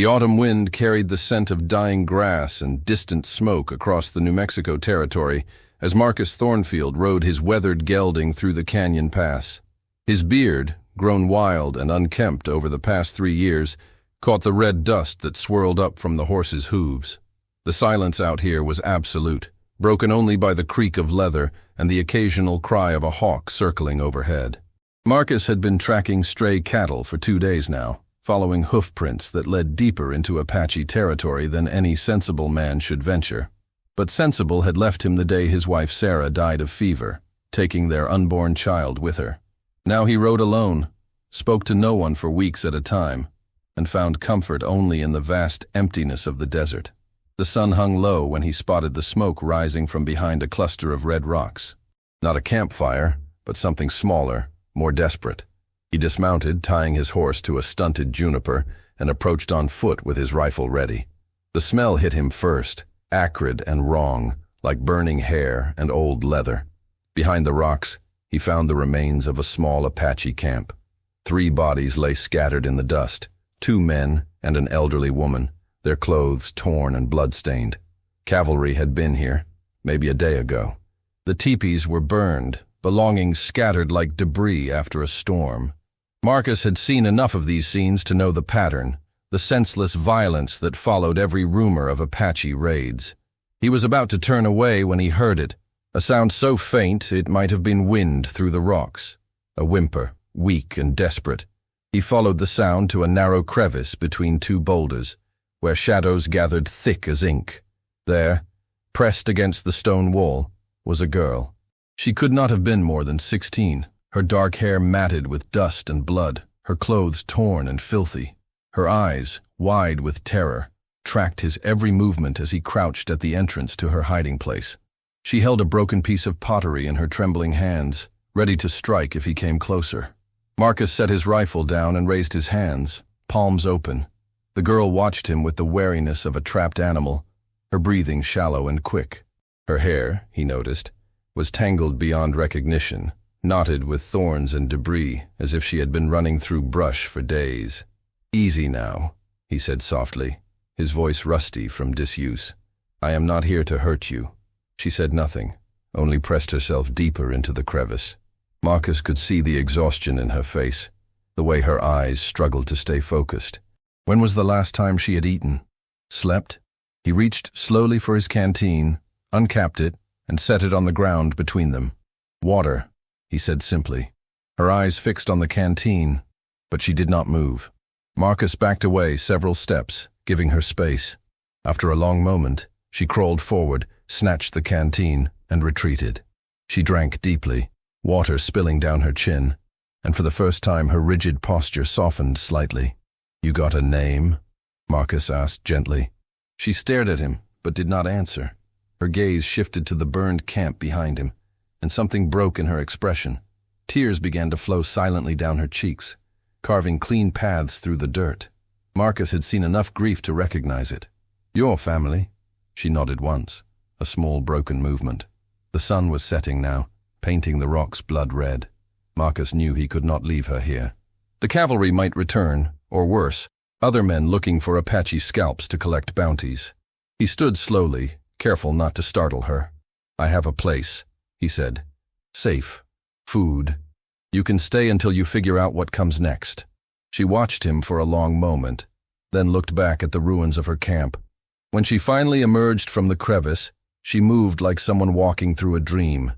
The autumn wind carried the scent of dying grass and distant smoke across the New Mexico territory as Marcus Thornfield rode his weathered gelding through the canyon pass. His beard, grown wild and unkempt over the past 3 years, caught the red dust that swirled up from the horse's hooves. The silence out here was absolute, broken only by the creak of leather and the occasional cry of a hawk circling overhead. Marcus had been tracking stray cattle for 2 days now, following hoofprints that led deeper into Apache territory than any sensible man should venture. But sensible had left him the day his wife Sarah died of fever, taking their unborn child with her. Now he rode alone, spoke to no one for weeks at a time, and found comfort only in the vast emptiness of the desert. The sun hung low when he spotted the smoke rising from behind a cluster of red rocks. Not a campfire, but something smaller, more desperate. He dismounted, tying his horse to a stunted juniper, and approached on foot with his rifle ready. The smell hit him first, acrid and wrong, like burning hair and old leather. Behind the rocks, he found the remains of a small Apache camp. 3 bodies lay scattered in the dust, 2 men and an elderly woman, their clothes torn and blood-stained. Cavalry had been here, maybe a day ago. The teepees were burned, belongings scattered like debris after a storm. Marcus had seen enough of these scenes to know the pattern, the senseless violence that followed every rumor of Apache raids. He was about to turn away when he heard it, a sound so faint it might have been wind through the rocks. A whimper, weak and desperate. He followed the sound to a narrow crevice between 2 boulders, where shadows gathered thick as ink. There, pressed against the stone wall, was a girl. She could not have been more than 16, her dark hair matted with dust and blood, her clothes torn and filthy. Her eyes, wide with terror, tracked his every movement as he crouched at the entrance to her hiding place. She held a broken piece of pottery in her trembling hands, ready to strike if he came closer. Marcus set his rifle down and raised his hands, palms open. The girl watched him with the wariness of a trapped animal, her breathing shallow and quick. Her hair, he noticed, was tangled beyond recognition, knotted with thorns and debris, as if she had been running through brush for days. "Easy now," he said softly, his voice rusty from disuse. "I am not here to hurt you." She said nothing, only pressed herself deeper into the crevice. Marcus could see the exhaustion in her face, the way her eyes struggled to stay focused. When was the last time she had eaten? Slept? He reached slowly for his canteen, uncapped it, and set it on the ground between them. "Water," he said simply, her eyes fixed on the canteen, but she did not move. Marcus backed away several steps, giving her space. After a long moment, she crawled forward, snatched the canteen, and retreated. She drank deeply, water spilling down her chin, and for the first time her rigid posture softened slightly. "You got a name?" Marcus asked gently. She stared at him, but did not answer. Her gaze shifted to the burned camp behind him, and something broke in her expression. Tears began to flow silently down her cheeks, carving clean paths through the dirt. Marcus had seen enough grief to recognize it. "Your family?" She nodded once, a small broken movement. The sun was setting now, painting the rocks blood red. Marcus knew he could not leave her here. The cavalry might return, or worse, other men looking for Apache scalps to collect bounties. He stood slowly, careful not to startle her. "I have a place," he said. "Safe. Food. You can stay until you figure out what comes next." She watched him for a long moment, then looked back at the ruins of her camp. When she finally emerged from the crevice, she moved like someone walking through a dream.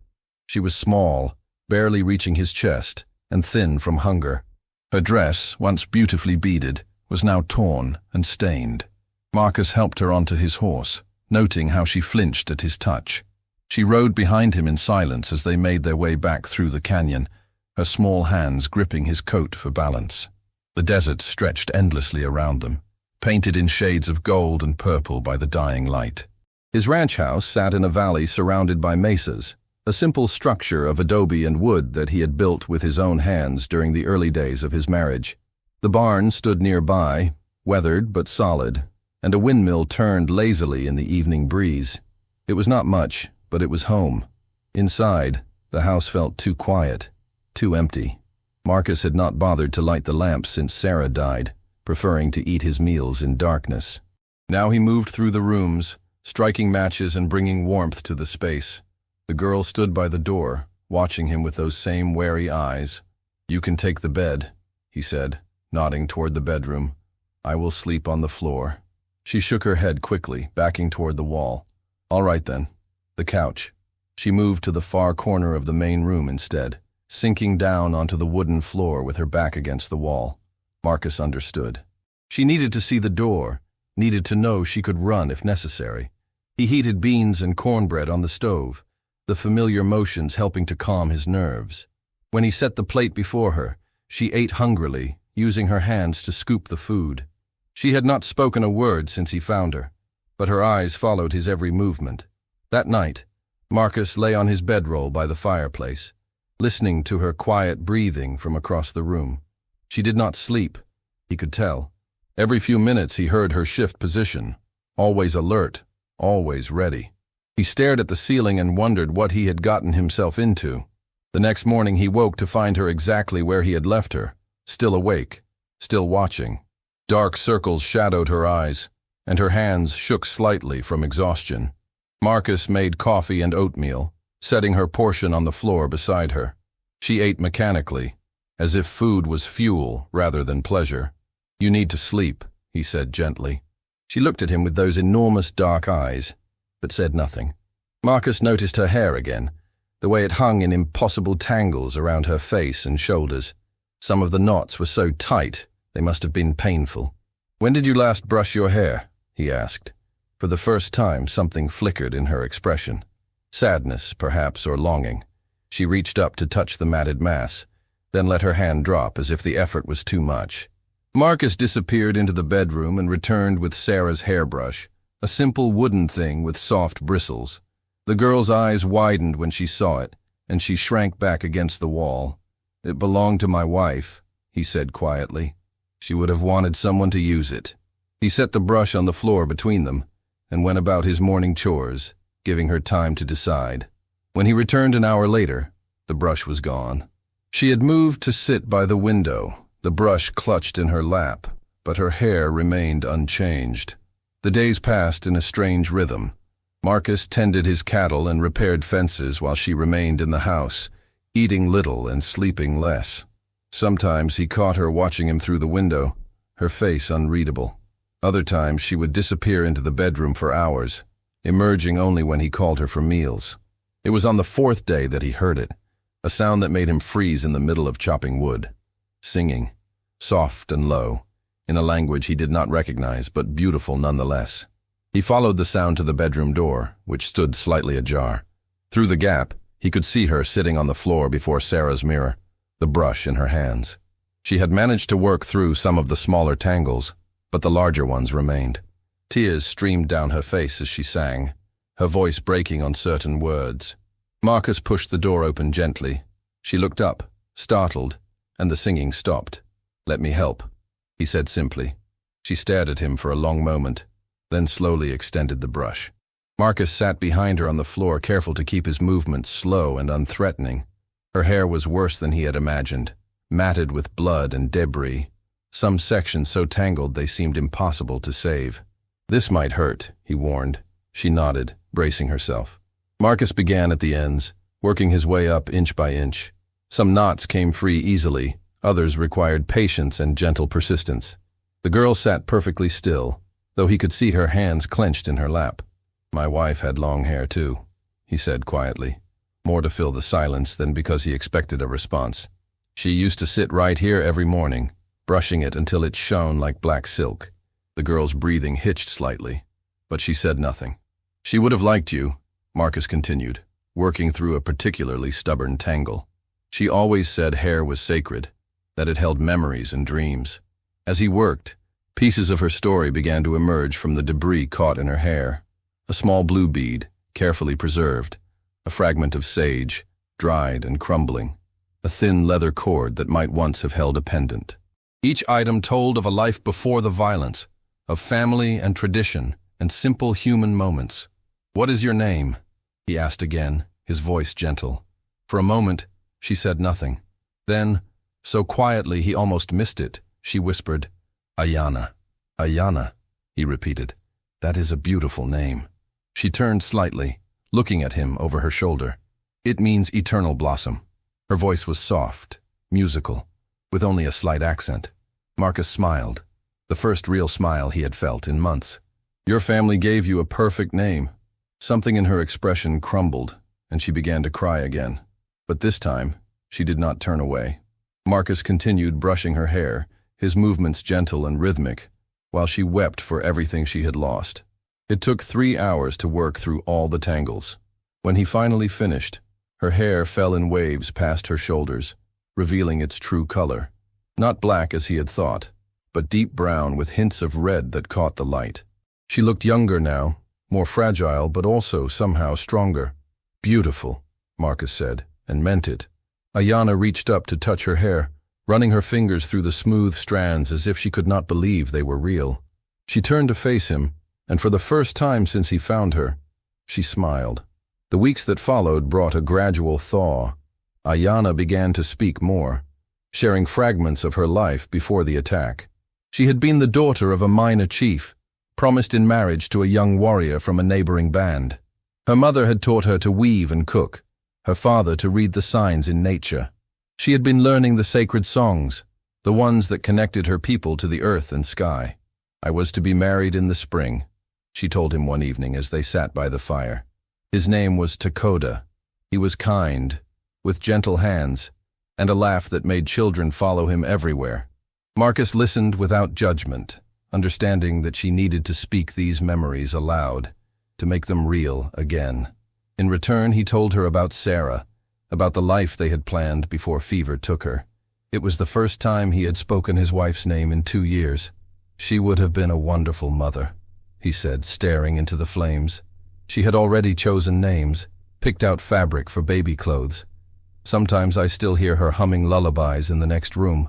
She was small, barely reaching his chest, and thin from hunger. Her dress, once beautifully beaded, was now torn and stained. Marcus helped her onto his horse, noting how she flinched at his touch. She rode behind him in silence as they made their way back through the canyon, her small hands gripping his coat for balance. The desert stretched endlessly around them, painted in shades of gold and purple by the dying light. His ranch house sat in a valley surrounded by mesas, a simple structure of adobe and wood that he had built with his own hands during the early days of his marriage. The barn stood nearby, weathered but solid, and a windmill turned lazily in the evening breeze. It was not much, but it was home. Inside, the house felt too quiet, too empty. Marcus had not bothered to light the lamps since Sarah died, preferring to eat his meals in darkness. Now he moved through the rooms, striking matches and bringing warmth to the space. The girl stood by the door, watching him with those same wary eyes. "You can take the bed," he said, nodding toward the bedroom. "I will sleep on the floor." She shook her head quickly, backing toward the wall. "All right then." The couch. She moved to the far corner of the main room instead, sinking down onto the wooden floor with her back against the wall. Marcus understood. She needed to see the door, needed to know she could run if necessary. He heated beans and cornbread on the stove, the familiar motions helping to calm his nerves. When he set the plate before her, she ate hungrily, using her hands to scoop the food. She had not spoken a word since he found her, but her eyes followed his every movement. That night, Marcus lay on his bedroll by the fireplace, listening to her quiet breathing from across the room. She did not sleep, he could tell. Every few minutes he heard her shift position, always alert, always ready. He stared at the ceiling and wondered what he had gotten himself into. The next morning he woke to find her exactly where he had left her, still awake, still watching. Dark circles shadowed her eyes, and her hands shook slightly from exhaustion. Marcus made coffee and oatmeal, setting her portion on the floor beside her. She ate mechanically, as if food was fuel rather than pleasure. "You need to sleep," he said gently. She looked at him with those enormous dark eyes, but said nothing. Marcus noticed her hair again, the way it hung in impossible tangles around her face and shoulders. Some of the knots were so tight, they must have been painful. "When did you last brush your hair?" he asked. For the first time, something flickered in her expression. Sadness, perhaps, or longing. She reached up to touch the matted mass, then let her hand drop as if the effort was too much. Marcus disappeared into the bedroom and returned with Sarah's hairbrush, a simple wooden thing with soft bristles. The girl's eyes widened when she saw it, and she shrank back against the wall. "It belonged to my wife," he said quietly. "She would have wanted someone to use it." He set the brush on the floor between them and went about his morning chores, giving her time to decide. When he returned an hour later, the brush was gone. She had moved to sit by the window, the brush clutched in her lap, but her hair remained unchanged. The days passed in a strange rhythm. Marcus tended his cattle and repaired fences while she remained in the house, eating little and sleeping less. Sometimes he caught her watching him through the window, her face unreadable. Other times she would disappear into the bedroom for hours, emerging only when he called her for meals. It was on the fourth day that he heard it, a sound that made him freeze in the middle of chopping wood. Singing, soft and low, in a language he did not recognize, but beautiful nonetheless. He followed the sound to the bedroom door, which stood slightly ajar. Through the gap, he could see her sitting on the floor before Sarah's mirror, the brush in her hands. She had managed to work through some of the smaller tangles, but the larger ones remained. Tears streamed down her face as she sang, her voice breaking on certain words. Marcus pushed the door open gently. She looked up, startled, and the singing stopped. "Let me help," he said simply. She stared at him for a long moment, then slowly extended the brush. Marcus sat behind her on the floor, careful to keep his movements slow and unthreatening. Her hair was worse than he had imagined, matted with blood and debris, some sections so tangled they seemed impossible to save. "This might hurt," he warned. She nodded, bracing herself. Marcus began at the ends, working his way up inch by inch. Some knots came free easily, others required patience and gentle persistence. The girl sat perfectly still, though he could see her hands clenched in her lap. "My wife had long hair too," he said quietly, more to fill the silence than because he expected a response. "She used to sit right here every morning, brushing it until it shone like black silk." The girl's breathing hitched slightly, but she said nothing. "She would have liked you," Marcus continued, working through a particularly stubborn tangle. "She always said hair was sacred, that it held memories and dreams." As he worked, pieces of her story began to emerge from the debris caught in her hair. A small blue bead, carefully preserved, a fragment of sage, dried and crumbling, a thin leather cord that might once have held a pendant. Each item told of a life before the violence, of family and tradition and simple human moments. "What is your name?" he asked again, his voice gentle. For a moment, she said nothing. Then, so quietly he almost missed it, she whispered, Ayana. Ayana, he repeated. That is a beautiful name. She turned slightly, looking at him over her shoulder. It means eternal blossom. Her voice was soft, musical, with only a slight accent. Marcus smiled, the first real smile he had felt in months. Your family gave you a perfect name. Something in her expression crumbled, and she began to cry again. But this time, she did not turn away. Marcus continued brushing her hair, his movements gentle and rhythmic, while she wept for everything she had lost. It took 3 hours to work through all the tangles. When he finally finished, her hair fell in waves past her shoulders, revealing its true color. Not black as he had thought, but deep brown with hints of red that caught the light. She looked younger now, more fragile but also somehow stronger. Beautiful, Marcus said, and meant it. Ayana reached up to touch her hair, running her fingers through the smooth strands as if she could not believe they were real. She turned to face him, and for the first time since he found her, she smiled. The weeks that followed brought a gradual thaw. Ayana began to speak more, sharing fragments of her life before the attack. She had been the daughter of a minor chief, promised in marriage to a young warrior from a neighboring band. Her mother had taught her to weave and cook, her father to read the signs in nature. She had been learning the sacred songs, the ones that connected her people to the earth and sky. I was to be married in the spring, she told him one evening as they sat by the fire. His name was Takoda. He was kind, with gentle hands, and a laugh that made children follow him everywhere. Marcus listened without judgment, understanding that she needed to speak these memories aloud, to make them real again. In return, he told her about Sarah, about the life they had planned before fever took her. It was the first time he had spoken his wife's name in 2 years. She would have been a wonderful mother, he said, staring into the flames. She had already chosen names, picked out fabric for baby clothes. Sometimes I still hear her humming lullabies in the next room.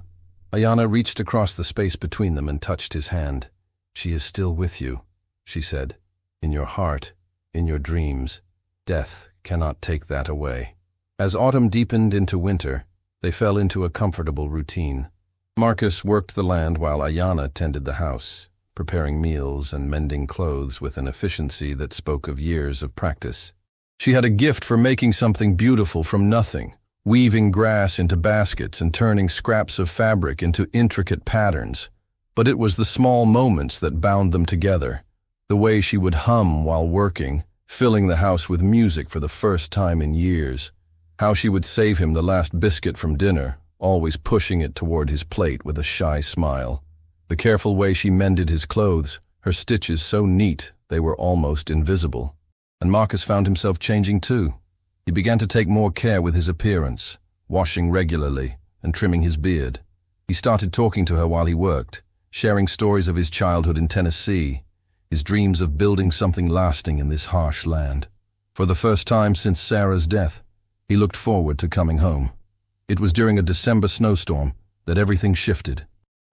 Ayana reached across the space between them and touched his hand. She is still with you, she said. In your heart, in your dreams. Death cannot take that away. As autumn deepened into winter, they fell into a comfortable routine. Marcus worked the land while Ayana tended the house, preparing meals and mending clothes with an efficiency that spoke of years of practice. She had a gift for making something beautiful from nothing, weaving grass into baskets and turning scraps of fabric into intricate patterns. But it was the small moments that bound them together. The way she would hum while working, filling the house with music for the first time in years. How she would save him the last biscuit from dinner, always pushing it toward his plate with a shy smile. The careful way she mended his clothes, her stitches so neat they were almost invisible. And Marcus found himself changing too. He began to take more care with his appearance, washing regularly and trimming his beard. He started talking to her while he worked, sharing stories of his childhood in Tennessee, his dreams of building something lasting in this harsh land. For the first time since Sarah's death, he looked forward to coming home. It was during a December snowstorm that everything shifted.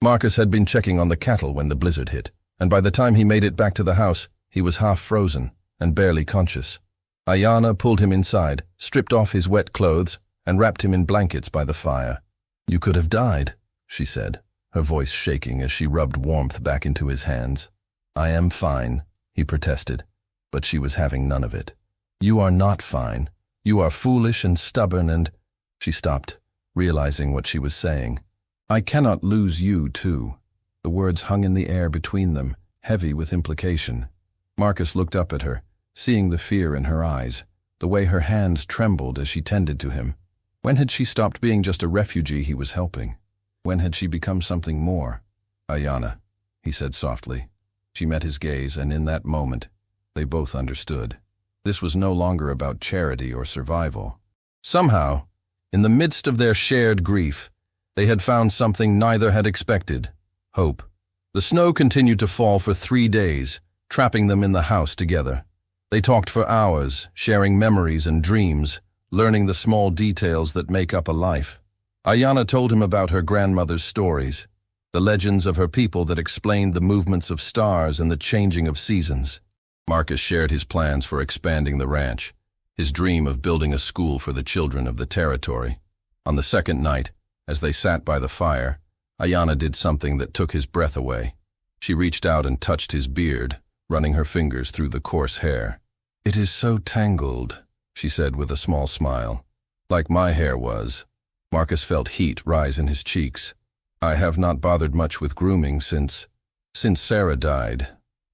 Marcus had been checking on the cattle when the blizzard hit, and by the time he made it back to the house, he was half frozen and barely conscious. Ayana pulled him inside, stripped off his wet clothes, and wrapped him in blankets by the fire. You could have died, she said, her voice shaking as she rubbed warmth back into his hands. I am fine, he protested, but she was having none of it. You are not fine. You are foolish and stubborn and… She stopped, realizing what she was saying. I cannot lose you, too. The words hung in the air between them, heavy with implication. Marcus looked up at her, seeing the fear in her eyes, the way her hands trembled as she tended to him. When had she stopped being just a refugee he was helping? When had she become something more? Ayana, he said softly. She met his gaze, and in that moment, they both understood. This was no longer about charity or survival. Somehow, in the midst of their shared grief, they had found something neither had expected: hope. The snow continued to fall for 3 days, trapping them in the house together. They talked for hours, sharing memories and dreams, learning the small details that make up a life. Ayana told him about her grandmother's stories, the legends of her people that explained the movements of stars and the changing of seasons. Marcus shared his plans for expanding the ranch, his dream of building a school for the children of the territory. On the second night, as they sat by the fire, Ayanna did something that took his breath away. She reached out and touched his beard, running her fingers through the coarse hair. "It is so tangled," she said with a small smile. "Like my hair was." Marcus felt heat rise in his cheeks. "I have not bothered much with grooming since Sarah died,"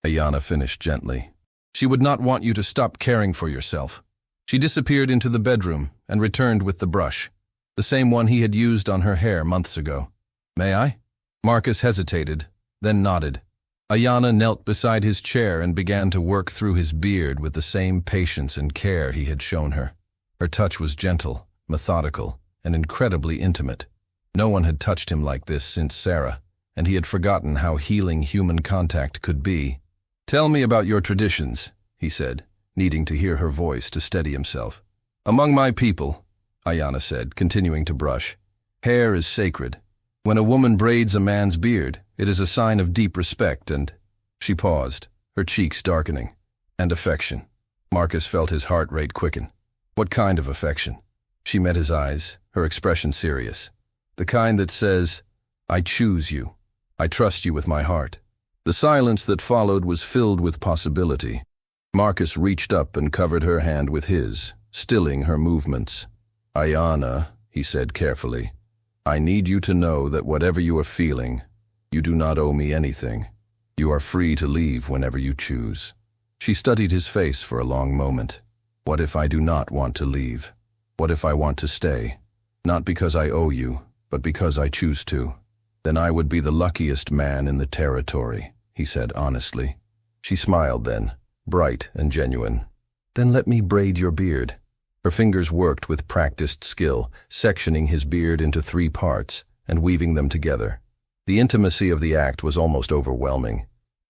Ayanna finished gently. "She would not want you to stop caring for yourself." She disappeared into the bedroom and returned with the brush, the same one he had used on her hair months ago. "May I?" Marcus hesitated, then nodded. Ayanna knelt beside his chair and began to work through his beard with the same patience and care he had shown her. Her touch was gentle, methodical, and incredibly intimate. No one had touched him like this since Sarah, and he had forgotten how healing human contact could be. "Tell me about your traditions," he said, needing to hear her voice to steady himself. "Among my people," Ayanna said, continuing to brush, "hair is sacred. When a woman braids a man's beard, it is a sign of deep respect and—" She paused, her cheeks darkening. "And affection." Marcus felt his heart rate quicken. "What kind of affection?" She met his eyes, her expression serious. "The kind that says, 'I choose you. I trust you with my heart.'" The silence that followed was filled with possibility. Marcus reached up and covered her hand with his, stilling her movements. "Ayanna," he said carefully, "I need you to know that whatever you are feeling, you do not owe me anything. You are free to leave whenever you choose." She studied his face for a long moment. "What if I do not want to leave? What if I want to stay? Not because I owe you, but because I choose to." "Then I would be the luckiest man in the territory," he said honestly. She smiled then, bright and genuine. "Then let me braid your beard." Her fingers worked with practiced skill, sectioning his beard into 3 parts and weaving them together. The intimacy of the act was almost overwhelming.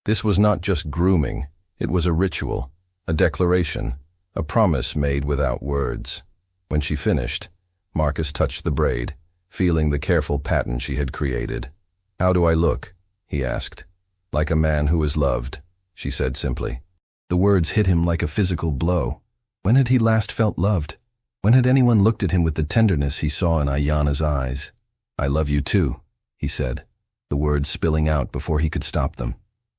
This was not just grooming, it was a ritual, a declaration, a promise made without words. When she finished, Marcus touched the braid, feeling the careful pattern she had created. "How do I look?" he asked. "Like a man who is loved," she said simply. The words hit him like a physical blow. When had he last felt loved? When had anyone looked at him with the tenderness he saw in Ayanna's eyes? "I love you too," he said, the words spilling out before he could stop them.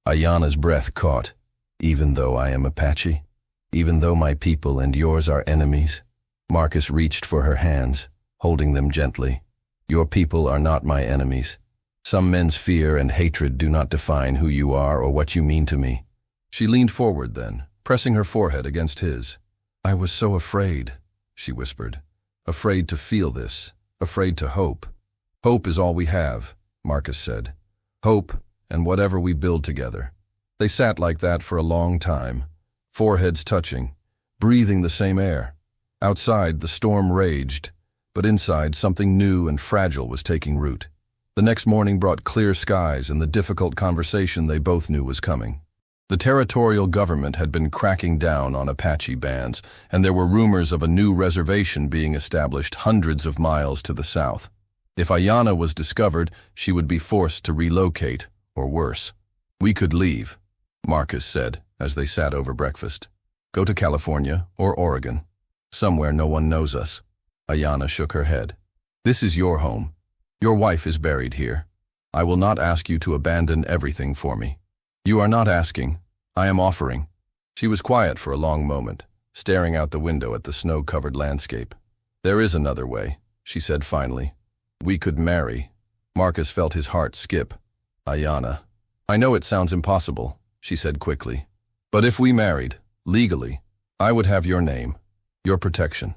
Ayanna's breath caught. "Even though I am Apache? Even though my people and yours are enemies?" Marcus reached for her hands, holding them gently. "Your people are not my enemies. Some men's fear and hatred do not define who you are or what you mean to me." She leaned forward then, pressing her forehead against his. "I was so afraid," she whispered. "Afraid to feel this, afraid to hope." "Hope is all we have," Marcus said. "Hope and whatever we build together." They sat like that for a long time, foreheads touching, breathing the same air. Outside, the storm raged, but inside, something new and fragile was taking root. The next morning brought clear skies and the difficult conversation they both knew was coming. The territorial government had been cracking down on Apache bands, and there were rumors of a new reservation being established hundreds of miles to the south. If Ayanna was discovered, she would be forced to relocate, or worse. "We could leave," Marcus said as they sat over breakfast. "Go to California or Oregon. Somewhere no one knows us." Ayanna shook her head. "This is your home. Your wife is buried here. I will not ask you to abandon everything for me." "You are not asking. I am offering." She was quiet for a long moment, staring out the window at the snow-covered landscape. "There is another way," she said finally. "We could marry." Marcus felt his heart skip. "Ayanna, I know it sounds impossible," she said quickly. "But if we married, legally, I would have your name, your protection.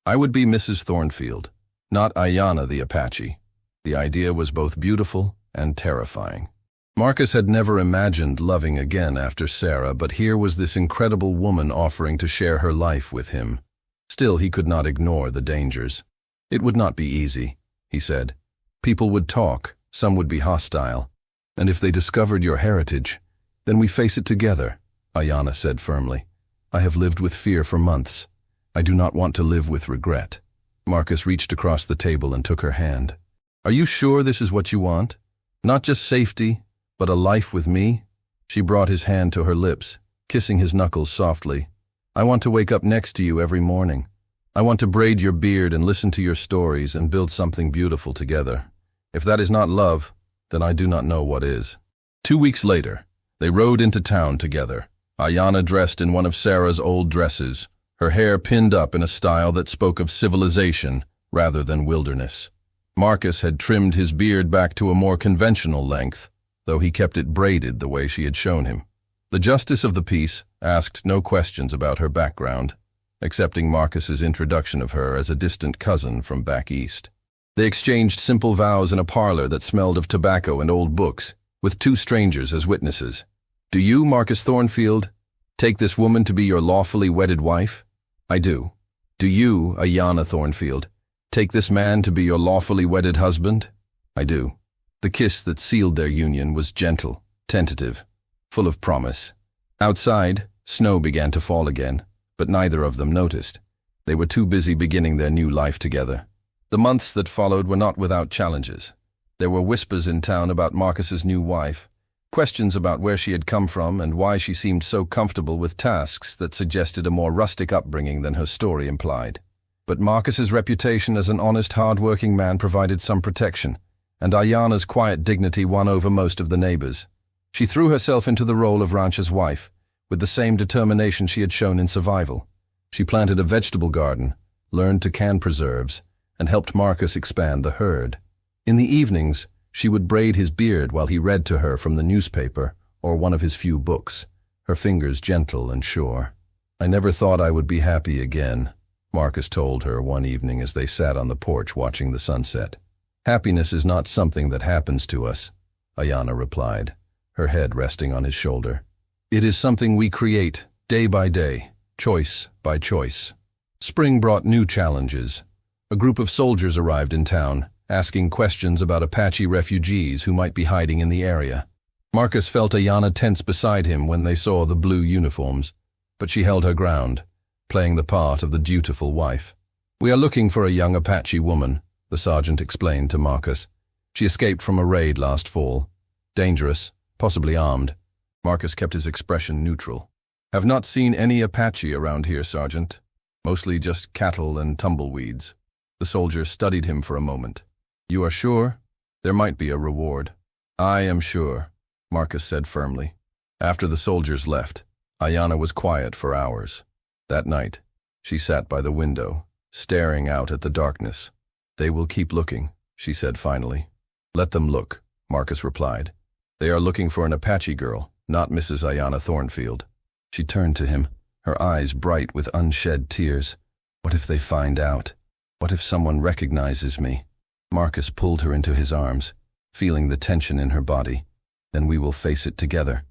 I would be Mrs. Thornfield, not Ayanna the Apache." The idea was both beautiful and terrifying. Marcus had never imagined loving again after Sarah, but here was this incredible woman offering to share her life with him. Still, he could not ignore the dangers. "It would not be easy," he said. "People would talk, some would be hostile. And if they discovered your heritage, then we face it together," Ayanna said firmly. "I have lived with fear for months. I do not want to live with regret." Marcus reached across the table and took her hand. "Are you sure this is what you want? Not just safety, but a life with me?" She brought his hand to her lips, kissing his knuckles softly. "I want to wake up next to you every morning. I want to braid your beard and listen to your stories and build something beautiful together. If that is not love, then I do not know what is. 2 weeks later, they rode into town together, Ayanna dressed in one of Sarah's old dresses, her hair pinned up in a style that spoke of civilization rather than wilderness. Marcus had trimmed his beard back to a more conventional length, though he kept it braided the way she had shown him. The justice of the peace asked no questions about her background, accepting Marcus's introduction of her as a distant cousin from back east. They exchanged simple vows in a parlor that smelled of tobacco and old books, with 2 strangers as witnesses. Do you, Marcus Thornfield, take this woman to be your lawfully wedded wife? I do. Do you, Ayanna Thornfield, take this man to be your lawfully wedded husband? I do. The kiss that sealed their union was gentle, tentative, full of promise. Outside, snow began to fall again, but neither of them noticed. They were too busy beginning their new life together. The months that followed were not without challenges. There were whispers in town about Marcus's new wife, questions about where she had come from and why she seemed so comfortable with tasks that suggested a more rustic upbringing than her story implied. But Marcus's reputation as an honest, hard-working man provided some protection, and Ayanna's quiet dignity won over most of the neighbors. She threw herself into the role of rancher's wife, with the same determination she had shown in survival. She planted a vegetable garden, learned to can preserves, and helped Marcus expand the herd. In the evenings, she would braid his beard while he read to her from the newspaper or one of his few books, her fingers gentle and sure. I never thought I would be happy again, Marcus told her one evening as they sat on the porch watching the sunset. Happiness is not something that happens to us, Ayanna replied, her head resting on his shoulder. It is something we create, day by day, choice by choice. Spring brought new challenges. A group of soldiers arrived in town, asking questions about Apache refugees who might be hiding in the area. Marcus felt Ayanna tense beside him when they saw the blue uniforms, but she held her ground, playing the part of the dutiful wife. We are looking for a young Apache woman, the sergeant explained to Marcus. She escaped from a raid last fall. Dangerous, possibly armed. Marcus kept his expression neutral. Have not seen any Apache around here, Sergeant. Mostly just cattle and tumbleweeds. The soldier studied him for a moment. You are sure? There might be a reward. I am sure, Marcus said firmly. After the soldiers left, Ayanna was quiet for hours. That night, she sat by the window, staring out at the darkness. They will keep looking, she said finally. Let them look, Marcus replied. They are looking for an Apache girl, not Mrs. Ayanna Thornfield. She turned to him, her eyes bright with unshed tears. What if they find out? What if someone recognizes me? Marcus pulled her into his arms, feeling the tension in her body. Then we will face it together.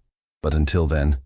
But until then,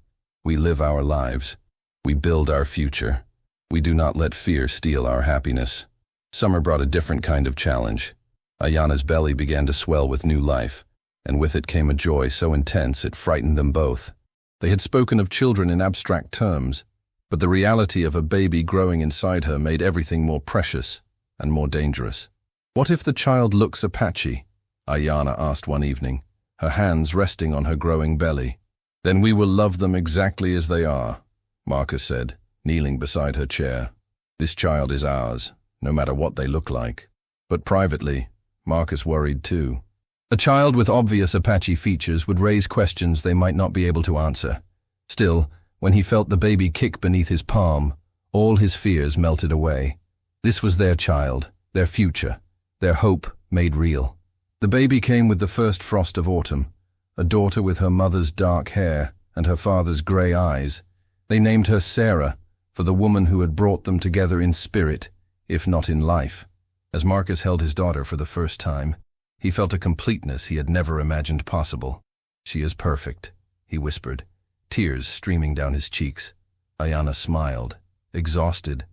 we live our lives. We build our future. We do not let fear steal our happiness. Summer brought a different kind of challenge. Ayanna's belly began to swell with new life, and with it came a joy so intense it frightened them both. They had spoken of children in abstract terms, but the reality of a baby growing inside her made everything more precious and more dangerous. What if the child looks Apache? Ayanna asked one evening, her hands resting on her growing belly. Then we will love them exactly as they are, Marcus said, kneeling beside her chair. This child is ours, no matter what they look like. But privately, Marcus worried too. A child with obvious Apache features would raise questions they might not be able to answer. Still, when he felt the baby kick beneath his palm, all his fears melted away. This was their child, their future, their hope made real. The baby came with the first frost of autumn, a daughter with her mother's dark hair and her father's gray eyes. They named her Sarah, for the woman who had brought them together in spirit, if not in life. As Marcus held his daughter for the first time, he felt a completeness he had never imagined possible. She is perfect, he whispered, tears streaming down his cheeks. Ayanna smiled, exhausted,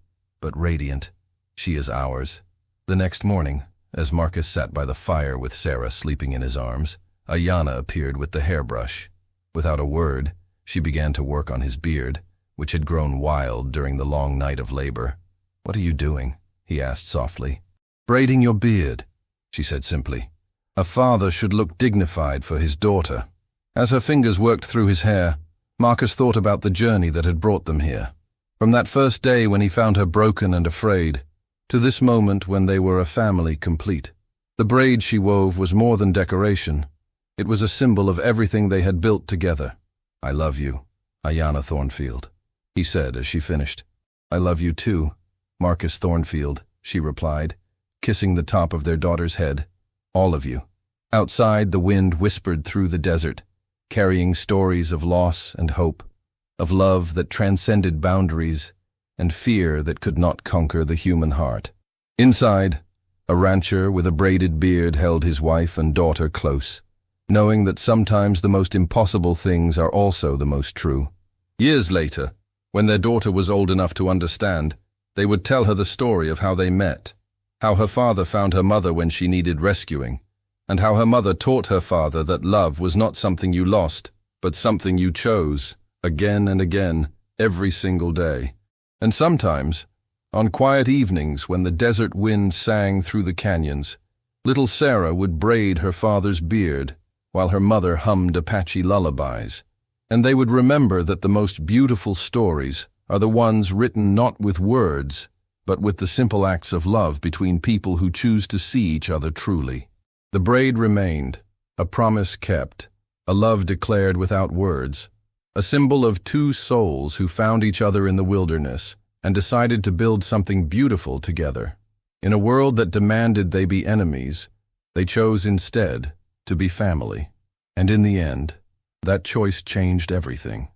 but radiant. She is ours. The next morning, as Marcus sat by the fire with Sarah sleeping in his arms, Ayanna appeared with the hairbrush. Without a word, she began to work on his beard, which had grown wild during the long night of labor. What are you doing? He asked softly. Braiding your beard, she said simply. A father should look dignified for his daughter. As her fingers worked through his hair, Marcus thought about the journey that had brought them here. From that first day when he found her broken and afraid, to this moment when they were a family complete. The braid she wove was more than decoration. It was a symbol of everything they had built together. "I love you, Ayanna Thornfield," he said as she finished. "I love you too, Marcus Thornfield," she replied, kissing the top of their daughter's head. "All of you." Outside, the wind whispered through the desert, carrying stories of loss and hope, of love that transcended boundaries, and fear that could not conquer the human heart. Inside, a rancher with a braided beard held his wife and daughter close, knowing that sometimes the most impossible things are also the most true. Years later, when their daughter was old enough to understand, they would tell her the story of how they met, how her father found her mother when she needed rescuing, and how her mother taught her father that love was not something you lost, but something you chose, again and again, every single day. And sometimes, on quiet evenings when the desert wind sang through the canyons, little Sarah would braid her father's beard while her mother hummed Apache lullabies, and they would remember that the most beautiful stories are the ones written not with words, but with the simple acts of love between people who choose to see each other truly. The braid remained, a promise kept, a love declared without words, a symbol of two souls who found each other in the wilderness and decided to build something beautiful together. In a world that demanded they be enemies, they chose instead to be family. And in the end, that choice changed everything.